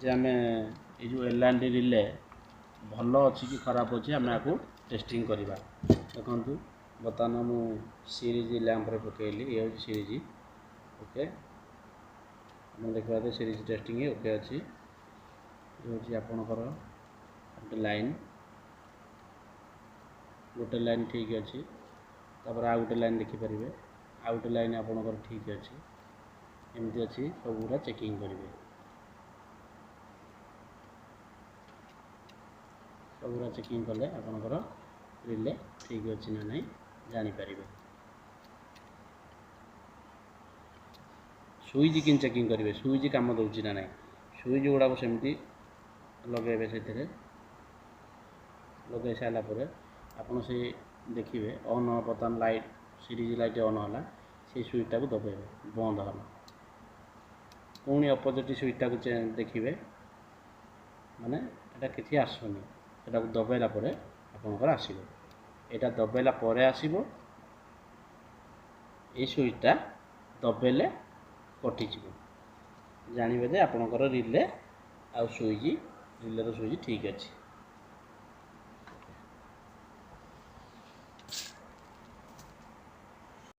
जे आम ये एल&डी रिले भल अच्छी कि खराब अच्छी आम आपको टेस्टिंग करवा देखु बर्तमान मु सीरीज लैंप रे पकईली ये हूँ सीरीज ओके देखा सीरीज टेस्टिंग ओके अच्छी ये हूँ आपणकर गोटे लाइन ठीक अच्छी तापर आ गोटे लाइन देखिपारे आ गोटे लाइन आपणकर ठीक अच्छी एमती अच्छी सबूरा चेकिंग करेंगे सबूरा चेकिंग कले आपणकर रिले ठीक अच्छी ना नहीं जानीपर सुईज कि चेकिंग करेंगे सुईज कम दूसरी ना नहीं सुईज गुड़ाक सेमती लगे से लगे सारापर आपड़ से देखिए ऑन बर्तमान लाइट सीरीज लाइट ऑन है से सुईटा को दबेबे बंद है पुणी अपोजिट सुईटा को देखिए माने एटा किसी आसुनी एटा दबेला आपंकर आसो यहाँ दबेला आसो ये सुईटा दबेले कटिज जानवे जे आपणकर रिले आ सुईज रिलेर सुईज ठीक अच्छे।